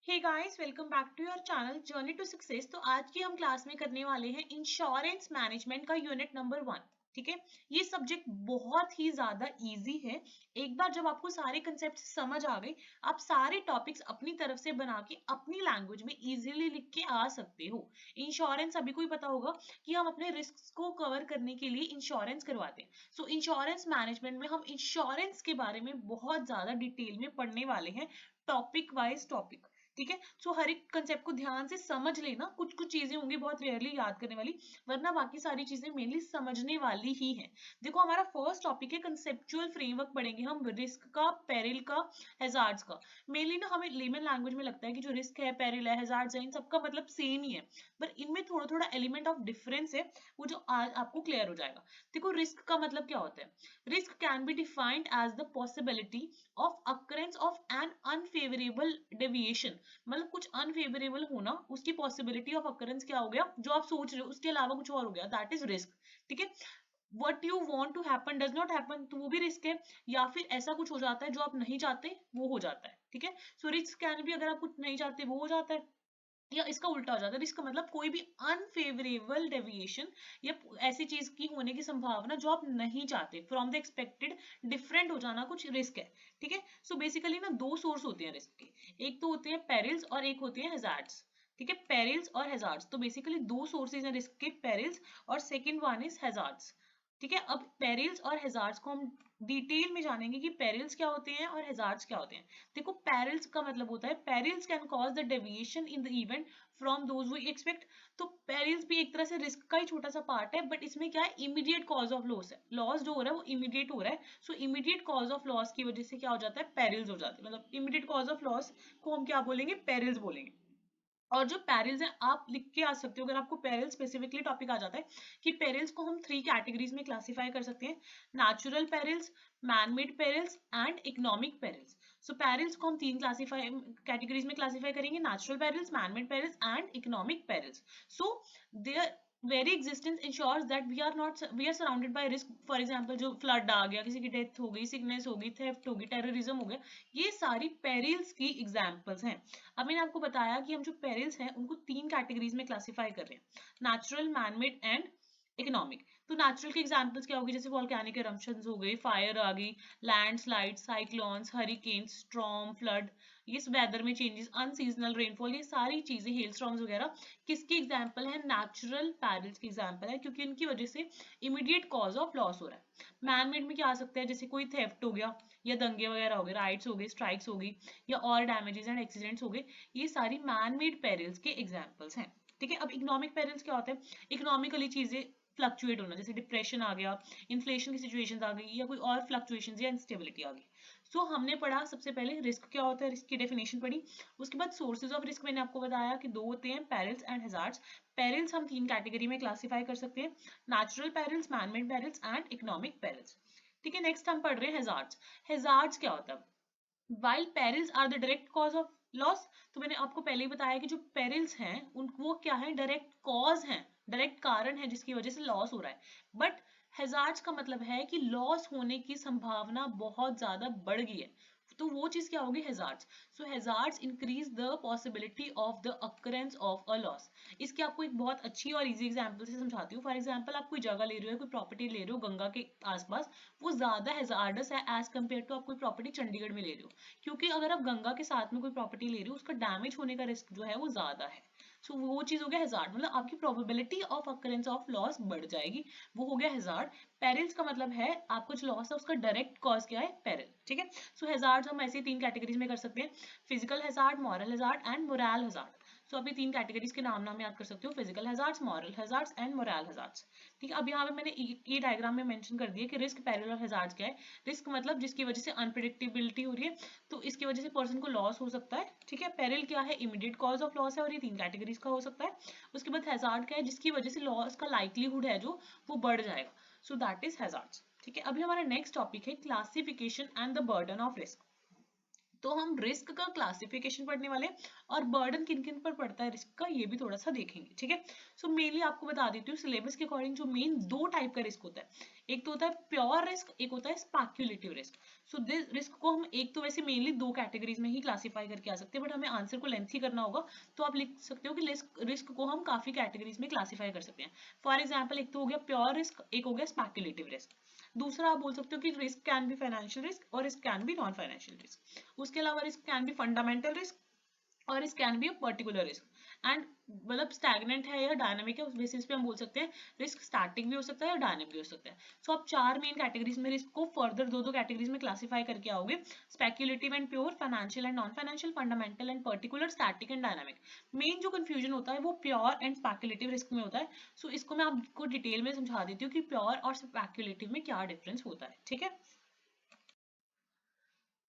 Hey guys, welcome back to your channel journey to success. तो आज की हम क्लास में करने वाले हैं इंश्योरेंस मैनेजमेंट का यूनिट नंबर 1। ठीक है, ये सब्जेक्ट बहुत ही ज्यादा इजी है। एक बार जब आपको सारे कंसेप्ट समझ आ गए, आप सारे टॉपिक्स अपनी तरफ से बना के अपनी लैंग्वेज में इजीली लिख के आ सकते हो। इंश्योरेंस सभी को ही पता होगा कि हम अपने रिस्क को कवर करने के लिए इंश्योरेंस करवाते हैं। सो इंश्योरेंस मैनेजमेंट में हम इंश्योरेंस के बारे में बहुत ज्यादा डिटेल में पढ़ने वाले हैं, टॉपिक वाइज टॉपिक। ठीक है, सो हर एक कंसेप्ट को ध्यान से समझ लेना। कुछ कुछ चीजें होंगी बहुत रेयरली याद करने वाली, वरना बाकी सारी चीजें मेनली समझने वाली ही है। देखो, हमारा फर्स्ट टॉपिक है कंसेप्चुअल फ्रेमवर्क। पढ़ेंगे हम रिस्क का, पेरिल का, हैजार्ड्स का। मेनली ना हमें लेमन लैंग्वेज में लगता है कि जो रिस्क है, पेरिल है, हैजार्ड्स है, इन सबका मतलब सेम ही है, पर इनमें थोड़ा थोड़ा एलिमेंट ऑफ डिफरेंस है, वो जो आज आपको क्लियर हो जाएगा। देखो, रिस्क का मतलब क्या होता है। Risk can be defined as the possibility of occurrence of an unfavourable deviation. मतलब कुछ अनफेवरेबल होना, उसकी पॉसिबिलिटी ऑफ अकरेंस क्या हो गया, जो आप सोच रहे हो उसके अलावा कुछ और हो गया, दैट इज रिस्क। ठीक है, what you want to happen does not happen, तो वो भी रिस्क है। या फिर ऐसा कुछ हो जाता है जो आप नहीं चाहते, वो हो जाता है। ठीक है, सो रिस्क कैन भी, अगर आप कुछ नहीं चाहते वो हो जाता है, या इसका उल्टा हो जाता है। इसका मतलब कोई भी अनफेवरेबल डेविएशन या ऐसी चीज की होने की संभावना जो आप नहीं चाहते, फ्रॉम द एक्सपेक्टेड डिफरेंट हो जाना, कुछ रिस्क है। ठीक है, सो बेसिकली ना दो सोर्स होते हैं रिस्क के, एक तो होते हैं पेरिल्स और एक होते हैं हैजार्ड्स। ठीक है, पेरिल्स और हैजार्ड्स, तो बेसिकली दो सोर्सेज हैं रिस्क के, पेरिल्स और सेकंड वन इज हैजार्ड्स। ठीक है, अब पेरिल्स और हैजार्ड्स को हम डिटेल में जानेंगे कि पेरिल्स क्या होते हैं और हैजार्ड्स क्या होते हैं। देखो, पेरिल्स का मतलब होता है perils can cause the deviation in the event from those we expect. तो पेरिल्स भी एक तरह से रिस्क का ही छोटा सा पार्ट है, बट इसमें क्या है, इमीडिएट कॉज ऑफ लॉस है। लॉस जो हो रहा है वो इमीडिएट हो रहा है, सो इमीडिएट कॉज ऑफ लॉस की वजह से क्या हो जाता है, पेरिल्स हो जाते हैं। मतलब इमीडिएट कॉज ऑफ लॉस को हम क्या बोलेंगे, पेरिल्स बोलेंगे। और जो पेरिल्स है आप लिख के आ सकते हो, अगर आपको पेरिल स्पेसिफिकली टॉपिक आ जाता है, कि पेरिल्स को हम 3 कैटेगरीज में क्लासिफाई कर सकते हैं, natural perils, manmade perils and economic perils. So perils को हम 3 क्लासिफाई कैटेगरीज में क्लासिफाई करेंगे, natural perils, manmade perils and economic perils. So their very existence ensures that we are surrounded by risk. For example, जो flood आ गया, किसी की death हो गई, सिकनेस हो गई, थेफ्ट हो गई, टेररिज्म हो गया, ये सारी पेरिल्स की एग्जांपल्स हैं। अब मैंने आपको बताया कि हम जो पेरिल्स हैं उनको 3 कैटेगरीज में क्लासिफाई कर रहे हैं, नेचुरल, मैनमेड एंड इकोनॉमिक। तो नेचुरल के एग्जांपल्स क्या होगी, जैसे वोल्केनिक इरप्शंस हो गए, फायर आ गई, landslide, cyclones, hurricane, storm, flood, ये वेदर में चेंजेस, अनसीजनल रेनफॉल, ये सारी चीजें, हेलस्टॉर्म्स वगैरह किसकी एग्जांपल है, नेचुरल पेरिल्स की एग्जांपल है, क्योंकि इनकी वजह से इमीडिएट कॉज ऑफ लॉस हो रहा है। मैनमेड में क्या आ सकता है, जैसे कोई थेफ्ट हो गया, या दंगे वगैरह हो गए, राइट्स हो गए, स्ट्राइक्स हो गई, या और डैमेजेस एंड एक्सीडेंट्स हो गए, ये सारी मैनमेड पेरिल्स के एग्जांपल्स हैं। ठीक है, अब इकोनॉमिक पेरिल्स क्या होते हैं, इकोनॉमिकली चीजें फ्लक्चुएट होना, जैसे डिप्रेशन आ गया, इन्फ्लेशन की सिचुएशंस आ गई, या कोई और फ्लक्चुएशंस या इंस्टेबिलिटी आ गई। सो हमने पढ़ा सबसे पहले रिस्क क्या होता है, रिस्क की डेफिनेशन पढ़ी। उसके बाद सोर्सेज ऑफ रिस्क मैंने आपको बताया कि दो होते हैं, पेरिल्स एंड हैजार्ड्स। पेरिल्स हम 3 कैटेगरी में क्लासिफाई कर सकते हैं, natural perils, manmade perils and economic perils. ठीक है, नेक्स्ट हम पढ़ रहे हैं हैजार्ड्स। हैजार्ड्स क्या होता है, while perils are the direct cause of loss। तो मैंने आपको पहले ही बताया कि जो पेरिल्स हैं उन वो क्या है, डायरेक्ट कॉज हैं, डायरेक्ट कारण है जिसकी वजह से लॉस हो रहा है। बट हैजार्ड्स का मतलब है कि लॉस होने की संभावना बहुत ज्यादा बढ़ गई है, तो वो चीज क्या होगी, hazards. So hazards increase the possibility of the occurrence of a loss. इसकी आपको एक बहुत अच्छी और इजी एग्जांपल से समझाती हूँ। फॉर एग्जांपल, आप कोई जगह ले रहे हो, कोई प्रॉपर्टी ले रहे हो गंगा के आसपास, वो ज्यादा हैजार्डस है एज कम्पेयर टू आप कोई प्रॉपर्टी चंडीगढ़ में ले रहे हो, क्योंकि अगर आप गंगा के साथ में कोई प्रॉपर्टी ले रहे हो, उसका डैमेज होने का रिस्क जो है वो ज्यादा है। सो वो चीज हो गया हैजार्ड, मतलब आपकी probability of occurrence of loss बढ़ जाएगी, वो हो गया हैजार्ड। पेरिल्स का मतलब है आपको जो लॉस है उसका डायरेक्ट कॉज क्या है, पेरिल। ठीक है, सो हैजार्ड हम ऐसे 3 कैटेगरीज में कर सकते हैं, physical hazard, moral hazard and morale hazard. So अभी 3 कैटेगरीज के नाम याद कर सकते हो, physical hazards, moral hazards and morale hazards. ठीक है, अब यहाँ पे मैंने ये डायग्राम में मेंशन कर दिया कि रिस्क, पेरिल और हैजार्ड्स क्या है। रिस्क मतलब जिसकी वजह से अनप्रिडिक्टेबिलिटी हो रही है, तो इसकी वजह से पर्सन को लॉस हो सकता है। ठीक है, पेरिल क्या है, इमीडिएट कॉज ऑफ लॉस है, और ये 3 कैटेगरीज का हो सकता है। उसके बाद हैजार्ड क्या है, जिसकी वजह से लॉस का लाइक्लीहुड है जो वो बढ़ जाएगा, सो दैट इज हैजार्ड्स। ठीक है, अभी हमारा नेक्स्ट टॉपिक है classification and the burden of risk. तो हम रिस्क का क्लासिफिकेशन पढ़ने वाले हैं और बर्डन किन किन पर पड़ता है रिस्क का, ये भी थोड़ा सा देखेंगे, ठीक है। सो मेनली आपको बता देती हूँ सिलेबस के अकॉर्डिंग जो मेन दो टाइप का रिस्क होता है, एक तो होता है प्योर रिस्क, एक होता है speculative risk. So this risk को हम एक तो वैसे मेनली दो कैटेगरीज में ही क्लासीफाई करके आ सकते हैं, बट हमें आंसर को लेंथी करना होगा तो आप लिख सकते हो कि रिस्क को हम काफी कैटेगरीज में क्लासीफाई कर सकते हैं। फॉर एग्जाम्पल, एक तो हो गया प्योर रिस्क, एक हो गया स्पेक्युलेटिव रिस्क। दूसरा आप बोल सकते हो कि risk can be financial risk और risk can be non financial risk. उसके अलावा risk can be fundamental risk और risk can be a particular risk. And मतलब स्टैग्नेंट है या डायनामिक है उस बेसिस पे हम बोल सकते हैं रिस्क स्टैटिक भी हो सकता है या डायनामिक भी हो सकता है। सो आप चार मेन कैटेगरीज में रिस्क को फर्दर दो दो कैटेगरीज में क्लासीफाई करके आओगे, speculative and pure, financial and non financial, fundamental and particular, static and dynamic. Main जो कंफ्यूजन होता है वो प्योर एंड स्पेक्युलेटिव रिस्क में होता है। सो इसको मैं आपको डिटेल में समझा देती हूँ कि प्योर और स्पेक्युलेटिव में क्या डिफरेंस होता है, ठीक है।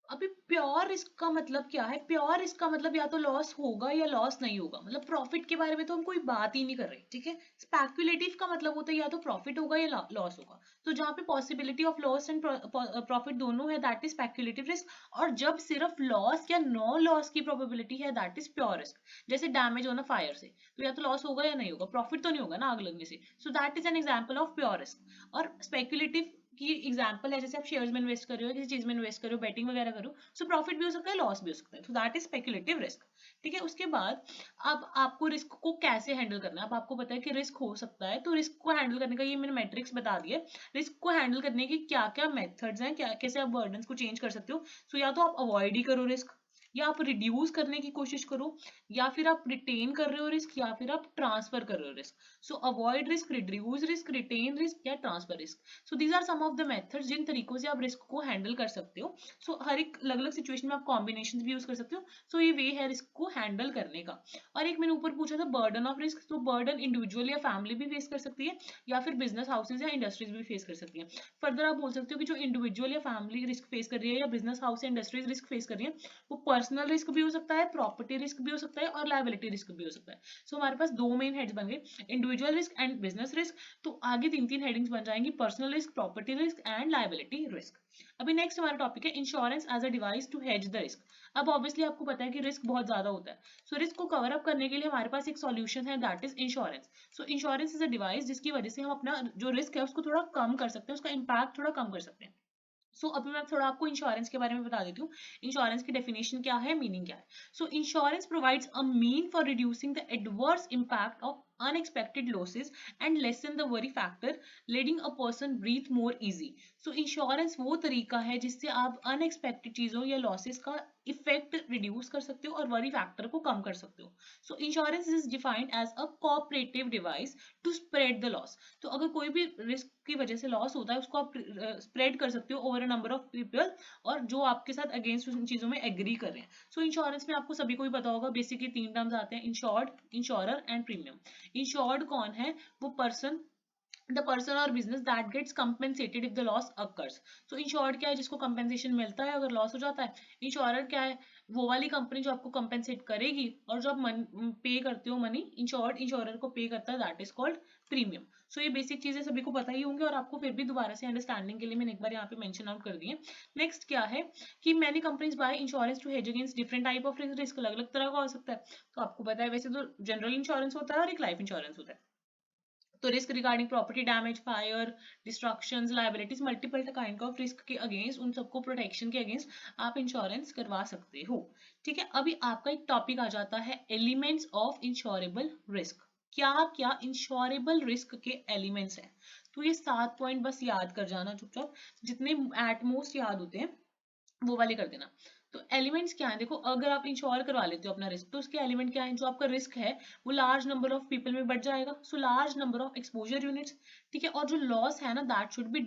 अभी प्योर रिस्क का मतलब क्या है? प्योर रिस्क का मतलब या तो लॉस होगा या लॉस नहीं होगा, मतलब प्रॉफिट के बारे में तो हम कोई बात ही नहीं कर रहे, ठीक है। स्पेक्युलेटिव का मतलब होता है या तो प्रॉफिट होगा या लॉस होगा। तो जहाँ पे possibility of loss and profit दोनों है दैट इज स्पेक्युलेटिव रिस्क। और जब सिर्फ लॉस या नो लॉस की प्रोबेबिलिटी है दैट इज प्योर रिस्क। जैसे डैमेज होना फायर से, तो या तो लॉस होगा या नहीं होगा, प्रॉफिट तो नहीं होगा ना आग लगने से, so that is an example of pure risk. और स्पेक्युलेटिव की एग्जांपल है जैसे आप शेयर्स में इन्वेस्ट कर रहे हो, किसी चीज में इन्वेस्ट कर रहे हो, बैटिंग वगैरह करो, सो प्रॉफिट भी हो सकता है लॉस भी हो सकता है, तो दैट इज स्पेक्युलेटिव रिस्क, ठीक है। उसके बाद अब आपको रिस्क को कैसे हैंडल करना है। अब आपको पता है कि रिस्क हो सकता है, तो रिस्क को हैंडल करने का ये मैंने मैट्रिक्स बता दिया। रिस्क को हैंडल करने की क्या क्या मेथड्स हैं, क्या कैसे आप बर्डन्स को चेंज कर सकते हो। सो या तो आप अवॉइड ही करो रिस्क, या आप रिड्यूस करने की कोशिश करो, या फिर आप रिटेन कर रहे हो रिस्क, या फिर आप ट्रांसफर कर रहे हो risk. So avoid risk, reduce risk, retain risk या transfer risk. So these are some of the methods जिन तरीकों से आप रिस्क को हैंडल कर सकते हो। सो हर एक अलग अलग सिचुएशन में आप कॉम्बिनेशन भी यूज कर सकते हो। सो ये वे है रिस्क को हैंडल करने का। और एक मैंने ऊपर पूछा था बर्डन ऑफ रिस्क, तो बर्डन इंडिविजुअल या फैमिली भी फेस कर सकती है, या फिर बिजनेस हाउसेज या इंडस्ट्रीज भी फेस कर सकती है। फर्दर आप बोल सकते हो कि जो इंडिविजुअल या फैमिली रिस्क फेस कर रही है या बिजनेस हाउस या इंडस्ट्रीज रिस्क फेस कर रही है, वो पर्सनल रिस्क भी हो सकता है, प्रॉपर्टी रिस्क भी हो सकता है और लायबिलिटी रिस्क भी हो सकता है। सो हमारे पास दो मेन हेड्स बन गए, individual risk and business risk. तो आगे तीन तीन हेडिंग्स बन जाएंगी, personal risk, property risk and liability risk. अभी नेक्स्ट हमारा टॉपिक है insurance as a device to hedge the risk. अब ऑब्वियसली आपको पता है कि रिस्क बहुत ज्यादा होता है, सो रिस्क को कवर अप करने के लिए हमारे पास एक सॉल्यूशन है that is insurance. So insurance is a device जिसकी वजह से हम अपना जो रिस्क है उसको थोड़ा कम कर सकते हैं, उसका इम्पैक्ट थोड़ा कम कर सकते हैं। सो अभी मैं थोड़ा आपको इंश्योरेंस के बारे में बता देती हूँ। इंश्योरेंस की डेफिनेशन क्या है, मीनिंग क्या है। सो insurance provides a mean for reducing the adverse impact of unexpected losses and lessen the worry factor, letting a person breathe more easy. So insurance वो तरीका है जिससे आप अनएक्सपेक्टेड चीजों या लॉसेस का इफेक्ट रिड्यूस कर सकते हो और वरी फैक्टर को कम कर सकते हो। So insurance is defined as a cooperative device to spread the loss. तो अगर कोई भी रिस्क की वजह से लॉस होता है उसको आप स्प्रेड कर सकते हो over a number of people, और जो आपके साथ अगेंस्ट उन चीजों में एग्री कर रहे हैं। सो इंश्योरेंस में आपको सभी को ही पता होगा बेसिकली तीन टर्म्स आते हैं, insured, insurer and premium. Insured कौन है, वो person, the person or business that gets compensated if the loss occurs. So insured क्या है, जिसको compensation मिलता है अगर लॉस हो जाता है। इंश्योरर क्या है, वो वाली कंपनी जो आपको compensate करेगी, और जो आप पे करते हो मनी, इंश्योर्ड इंश्योरर को पे करता है, दैट इज कॉल्ड प्रीमियम। सो ये बेसिक चीजें सभी को पता ही होंगे और आपको फिर भी दोबारा से अंडरस्टैंडिंग के लिए मैंने एक बार यहाँ पे मेंशन आउट कर दिए। नेक्स्ट क्या है कि many companies buy insurance to hedge against different type of risk, अलग अलग तरह का हो सकता है। तो आपको पता है वैसे तो जनरल इंश्योरेंस होता है और एक लाइफ इंश्योरेंस होता है। तो risk regarding property damage, fire, destructions, liabilities, multiple kind of risk के अगेंस्ट, उन सबको प्रोटेक्शन के अगेंस्ट आप इंश्योरेंस करवा सकते हो, ठीक है। अभी आपका एक टॉपिक आ जाता है एलिमेंट्स ऑफ इंश्योरेबल रिस्क। क्या क्या इंश्योरेबल रिस्क के एलिमेंट्स हैं, तो ये 7 पॉइंट बस याद कर जाना चुपचाप, जितने एटमोस्ट याद होते हैं वो वाले कर देना। तो एलिमेंट्स क्या है, देखो अगर आप इंश्योर करवा लेते हो अपना रिस्क तो उसके एलिमेंट क्या है, जो आपका रिस्क है वो लार्ज नंबर ऑफ पीपल में बढ़ जाएगा, so large number of exposure units, ठीक है। और जो लॉस है ना दैट शुड बी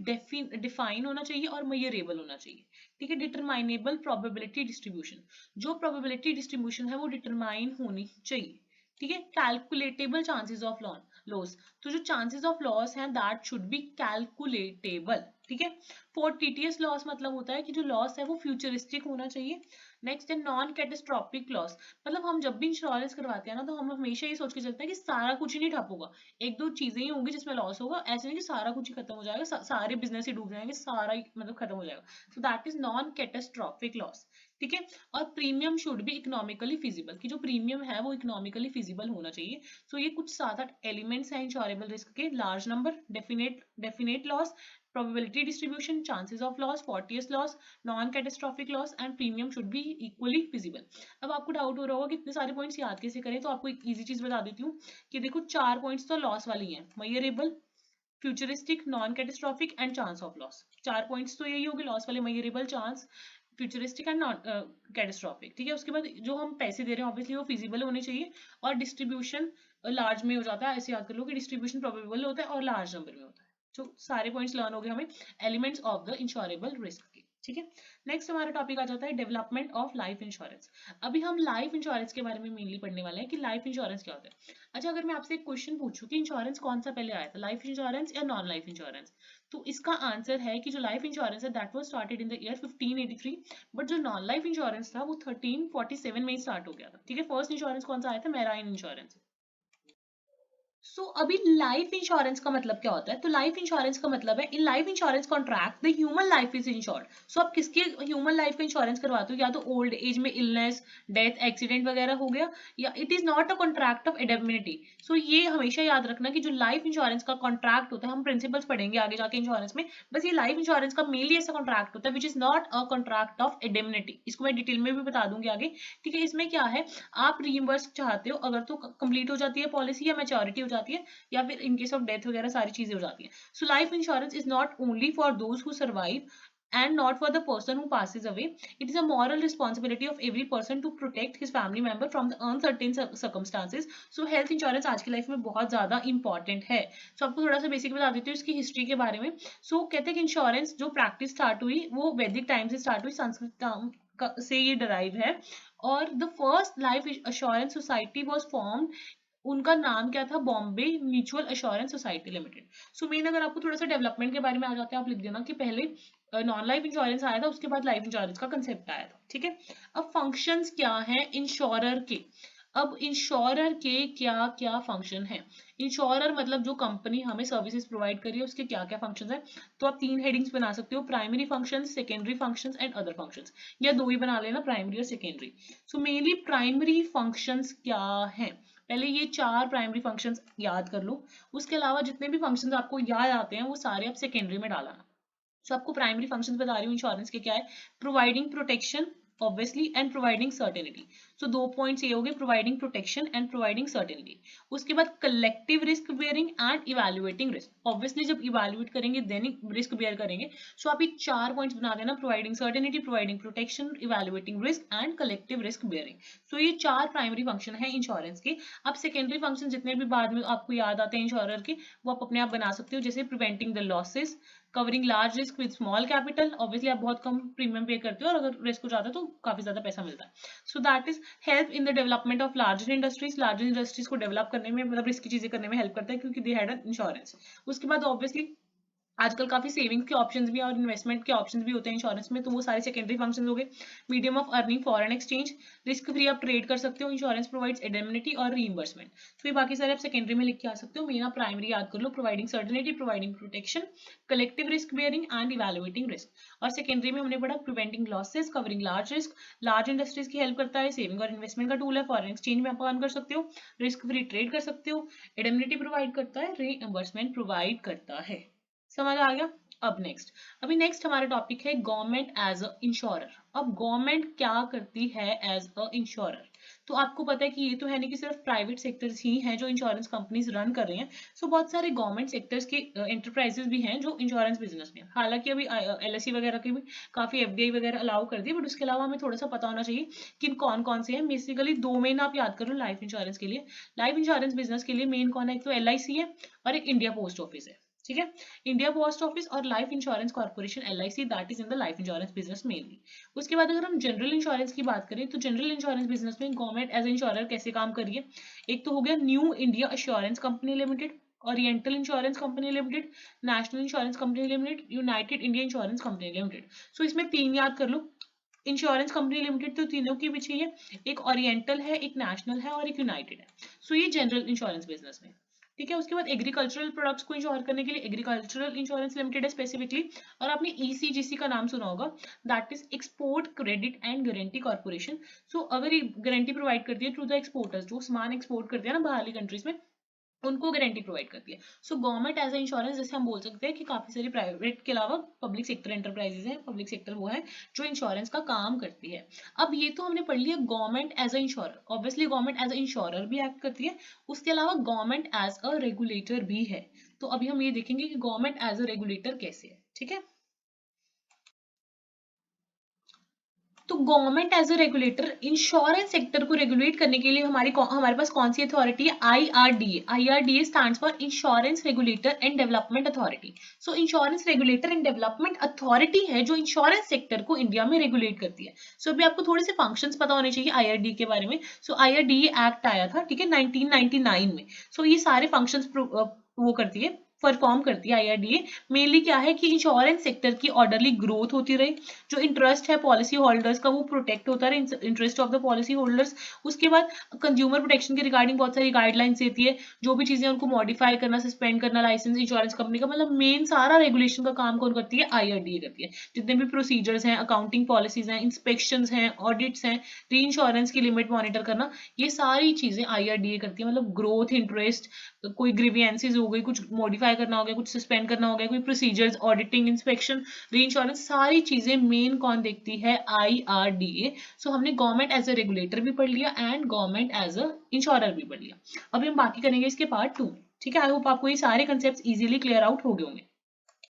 डिफाइन होना चाहिए और मेजरेबल होना चाहिए, ठीक है। डिटरमाइनेबल प्रोबेबिलिटी डिस्ट्रीब्यूशन, जो प्रोबेबिलिटी डिस्ट्रीब्यूशन है वो डिटरमाइन होनी चाहिए, ठीक है। कैलकुलेटेबल चांसेस ऑफ लॉस, तो जो चांसेस ऑफ लॉस हैं दैट शुड बी कैलकुलेटेबल, ठीक है। फॉर टीटीएस लॉस मतलब होता है कि जो लॉस है वो फ्यूचरिस्टिक होना चाहिए, नेक्स्ट है नॉन कैटेस्ट्रॉफिक लॉस, मतलब हम जब भी इंश्योरेंस करवाते हैं ना तो हम हमेशा ये सोच के चलते हैं कि सारा कुछ ही नहीं ठप होगा, एक दो चीजें ही होंगी जिसमें लॉस होगा, ऐसे नहीं कि सारा कुछ ही खत्म हो जाएगा, सारे बिजनेस ही डूब जाएंगे, सारा ही मतलब खत्म हो जाएगा। So that is non catastrophic loss, ठीक है। और premium should be economically feasible, कि जो प्रीमियम है वो इकोनॉमिकली फिजिबल होना चाहिए। सो ये कुछ 7-8 एलिमेंट्स हैं इंश्योरेबल रिस्क के, large number, definite loss, probability distribution, chances of loss, Fortius loss, non-catastrophic loss and premium should be equally feasible। अब आपको डाउट हो रहा होगा कि इतने सारे पॉइंट्स याद कैसे करें, तो आपको एक इजी चीज बता देती हूँ कि देखो 4 पॉइंट्स तो लॉस वाली हैं, measurable, futuristic, non catastrophic and chance of loss. 4 points तो यही होंगे लॉस वाले, measurable, chance, futuristic and non catastrophic, ठीक है। उसके बाद जो हम पैसे दे रहे हैं ऑब्वियसली वो फिजिबल होने चाहिए, और डिस्ट्रीब्यूशन लार्ज में हो जाता है, ऐसे याद कर लो कि डिस्ट्रीब्यूशन प्रोबेबल होता है और लार्ज नंबर में होता है। तो सारे पॉइंट्स लर्न हो गए हमें elements of the insurable risk के, ठीक है। नेक्स्ट हमारा टॉपिक आ जाता है डेवलपमेंट ऑफ लाइफ इंश्योरेंस। अभी हम लाइफ इंश्योरेंस के बारे में मेनली पढ़ने वाले हैं कि लाइफ इंश्योरेंस क्या होता है। अच्छा, अगर मैं आपसे एक क्वेश्चन पूछूं कि इंश्योरेंस कौन सा पहले आया था, लाइफ इंश्योरेंस या नॉन लाइफ इंश्योरेंस, तो इसका आंसर है कि जो लाइफ इंश्योरेंस है that was started in the year 1583, but जो नॉन लाइफ इंश्योरेंस था वो 1347 में ही स्टार्ट हो गया था, ठीक है। फर्स्ट इंश्योरेंस कौन सा आया था, मैराइन इंश्योरेंस। अभी लाइफ इंश्योरेंस का मतलब क्या होता है, तो लाइफ इंश्योरेंस का मतलब है in life insurance contract the human life is insured. So आप किसके ह्यूमन लाइफ का इंश्योरेंस करवाते हो, या तो ओल्ड एज में इलनेस, डेथ, एक्सीडेंट वगैरह हो गया, या it is not a contract of indemnity. So ये हमेशा याद रखना कि जो लाइफ इंश्योरेंस का कॉन्ट्रैक्ट होता है, हम प्रिंसिपल्स पढ़ेंगे आगे जाके इंश्योरेंस में, बस ये लाइफ इंश्योरेंस का मेनली ऐसा कॉन्ट्रैक्ट होता है which is not a contract of indemnity. इसको मैं डिटेल में भी बता दूंगी आगे, ठीक है। इसमें क्या है, आप रीइंबर्स चाहते हो अगर तो कंप्लीट हो जाती है पॉलिसी या मैच्योरिटी हो जाती है, या फिर इन केस ऑफ डेथ वगैरह सारी चीजें हो जाती हैं। So life insurance is not only for those who survive and not for the person who passes away. It is a moral responsibility of every person to protect his family member from the uncertain circumstances. So health insurance आज की life में बहुत ज्यादा important है। So आपको थोड़ा सा basic बता देती हूँ इसकी हिस्ट्री के बारे में। So कहते हैं कि इंश्योरेंस जो प्रैक्टिस स्टार्ट हुई वो वैदिक टाइम से स्टार्ट हुई, संस्कृत से ये डराइव है। और the first life insurance society was formed, उनका नाम क्या था, Bombay mutual assurance society limited. So main अगर आपको थोड़ा सा डेवलपमेंट के बारे में आ जाते हैं, आप लिख देना कि पहले नॉन लाइफ इंश्योरेंस आया था, उसके बाद लाइफ इंश्योरेंस का कंसेप्ट आया था, ठीक है। अब फंक्शंस क्या हैं इंश्योरर के, अब इंश्योरर के क्या क्या फंक्शन है। इंश्योरर मतलब जो कंपनी हमें सर्विसेज प्रोवाइड कर रही है उसके क्या क्या फंक्शंस हैं, तो आप 3 हेडिंग्स बना सकते हो, primary functions, secondary functions and other functions, या 2 ही बना लेना, प्राइमरी और secondary. So mainly primary functions क्या है, पहले ये 4 प्राइमरी फंक्शंस याद कर लो, उसके अलावा जितने भी फंक्शंस आपको याद आते हैं वो सारे आप सेकेंडरी में डालना। सो आपको प्राइमरी फंक्शंस बता रही हूँ इंश्योरेंस के क्या है, providing protection obviously and providing certainty. So 2 points ये हो गए, providing protection and providing certainty. उसके बाद collective risk bearing and evaluating risk, obviously जब इवैल्यूएट करेंगे देन रिस्क बेयर करेंगे। सो आप ये 4 पॉइंट्स बना देना, providing certainty, providing protection, evaluating risk and collective risk bearing. So ये 4 प्राइमरी फंक्शन है इंश्योरेंस के। अब सेकेंडरी फंक्शन जितने भी बाद में आपको याद आते हैं इंश्योरर के, वो आप अपने आप बना सकते हो, जैसे preventing the losses, covering large risk with small capital, obviously आप बहुत कम प्रीमियम पे करते हो और अगर रिस्क हो जाता है तो काफी ज्यादा पैसा मिलता है। So that is help in the development of larger industries, larger industries को डेवलप करने में मतलब रिस्की चीजें करने में हेल्प करता है क्योंकि दे हैड एन इंश्योरेंस। उसके बाद ऑब्वियसली आजकल काफी सेविंग्स के ऑप्शंस भी और इन्वेस्टमेंट के ऑप्शंस भी होते हैं इंश्योरेंस में, तो वो सारे सेकेंडरी फंक्शंस हो गए। Medium of earning foreign exchange, risk free आप ट्रेड कर सकते हो, इंश्योरेंस प्रोवाइड्स इंडेमनिटी और रीइंबर्समेंट। तो ये बाकी सारे आप सेकेंडरी में लिख के आ सकते हो, मेन आप प्राइमरी याद कर लो, providing certainty, providing protection, collective risk bearing and evaluating risk. और सेकेंडरी में हमने पढ़ा preventing losses, covering large risk, large industries की हेल्प करता है, सेविंग और इन्वेस्टमेंट का टूल है, फॉरेन एक्सचेंज में आप अर्न कर सकते हो, रिस्क फ्री ट्रेड कर सकते हो, इंडेमनिटी प्रोवाइड करता है, रीइंबर्समेंट प्रोवाइड करता है। समझ आ गया। अब नेक्स्ट हमारा टॉपिक है गवर्नमेंट एज अ इंश्योरर। अब गवर्नमेंट क्या करती है एज अ इंश्योरर, तो आपको पता है कि ये तो है नहीं कि सिर्फ प्राइवेट सेक्टर्स ही हैं जो इंश्योरेंस कंपनीज रन कर रहे हैं। सो बहुत सारे गवर्नमेंट सेक्टर्स के एंटरप्राइजेस भी हैं जो इंश्योरेंस बिजनेस में, हालांकि अभी एलआईसी वगैरह के भी काफी एफडीआई वगैरह अलाउ कर दी, बट उसके अलावा हमें थोड़ा सा पता होना चाहिए कि कौन कौन से हैं। बेसिकली 2 मेन आप याद करो लाइफ इंश्योरेंस के लिए, लाइफ इंश्योरेंस बिजनेस के लिए मेन कौन है, एक तो एलआईसी है और एक इंडिया पोस्ट ऑफिस है, ठीक है। इंडिया पोस्ट ऑफिस और life insurance corporation LIC, that is in the life insurance business mainly. उसके बाद अगर हम जनरल इंश्योरेंस की बात करें तो जनरल इंश्योरेंस बिजनेस में गवर्नमेंट एज इंश्योरर कैसे काम कर रही है, एक तो हो गया New India Assurance Company Limited, Oriental Insurance Company Limited, National Insurance Company Limited, United India Insurance Company Limited. So इसमें 3 याद कर लो, इंश्योरेंस कंपनी लिमिटेड तो तीनों की भी चाहिए, एक ओरिएंटल है, एक नेशनल है और एक यूनाइटेड है। सो ये जनरल इंश्योरेंस बिजनेस में, ठीक है। उसके बाद एग्रीकल्चरल प्रोडक्ट्स को इंश्योर करने के लिए एग्रीकल्चरल इंश्योरेंस लिमिटेड है स्पेसिफिकली, और आपने ईसीजीसी का नाम सुना होगा, that is Export Credit and Guarantee Corporation. So अगर ये गारंटी प्रोवाइड करती है थ्रू द एक्सपोर्टर्स, जो सामान एक्सपोर्ट करते हैं ना बाहरली कंट्रीज में, उनको गारंटी प्रोवाइड करती है। So government as a insurance, जैसे हम बोल सकते हैं कि काफी सारी प्राइवेट के अलावा पब्लिक सेक्टर एंटरप्राइजेज हैं, पब्लिक सेक्टर वो है जो इंश्योरेंस का काम करती है। अब ये तो हमने पढ़ लिया government as a insurer, obviously government as a insurer भी एक्ट करती है, उसके अलावा गवर्नमेंट एज अ रेगुलेटर भी है। तो अभी हम ये देखेंगे कि गवर्नमेंट एज अ रेगुलेटर कैसे है, ठीक है। तो government as a regulator insurance sector को रेगुलेट करने के लिए हमारे पास कौन सी अथॉरिटी है? IRDA. IRDA stands for insurance regulator and development authority. So insurance regulator and development authority है जो इंश्योरेंस सेक्टर को इंडिया में रेगुलेट करती है। सो अभी आपको थोड़े से फंक्शंस पता होने चाहिए आईआरडीए के बारे में। सो आईआरडीए एक्ट आया था, ठीक है, 1999 में। सो ये सारे फंक्शंस वो करती है, परफॉर्म करती है आईआरडीए। मेनली क्या है कि इंश्योरेंस सेक्टर की ऑर्डरली ग्रोथ होती रहे, जो इंटरेस्ट है पॉलिसी होल्डर्स का वो प्रोटेक्ट होता रहे, interest of the policy holders. उसके बाद कंज्यूमर प्रोटेक्शन के रिगार्डिंग बहुत सारी गाइडलाइंस देती है, जो भी चीजें उनको मॉडिफाई करना, सस्पेंड करना लाइसेंस इंश्योरेंस कंपनी का, मतलब मेन सारा रेगुलेशन का काम कौन करती है? आईआरडीए करती है। जितने भी प्रोसीजर्स हैं, अकाउंटिंग पॉलिसीज हैं, इंस्पेक्शन हैं, ऑडिट्स हैं, री इंश्योरेंस की लिमिट मॉनिटर करना, ये सारी चीजें आईआरडीए करती है। मतलब ग्रोथ, इंटरेस्ट, कोई ग्रीवियंसेस हो गई, कुछ मॉडिफाई करना हो गया, कुछ सस्पेंड करना हो गया, कोई प्रोसीजर्स, ऑडिटिंग, इंस्पेक्शन, री इंश्योरेंस, सारी चीजें मेन कौन देखती है? आईआरडीए। सो हमने गवर्नमेंट एज अ रेगुलेटर भी पढ़ लिया and government as a insurer भी पढ़ लिया। अभी हम बाकी करेंगे इसके पार्ट 2 में, ठीक है। आई होप आपको ये सारे कंसेप्ट इजीली क्लियर आउट हो गए होंगे।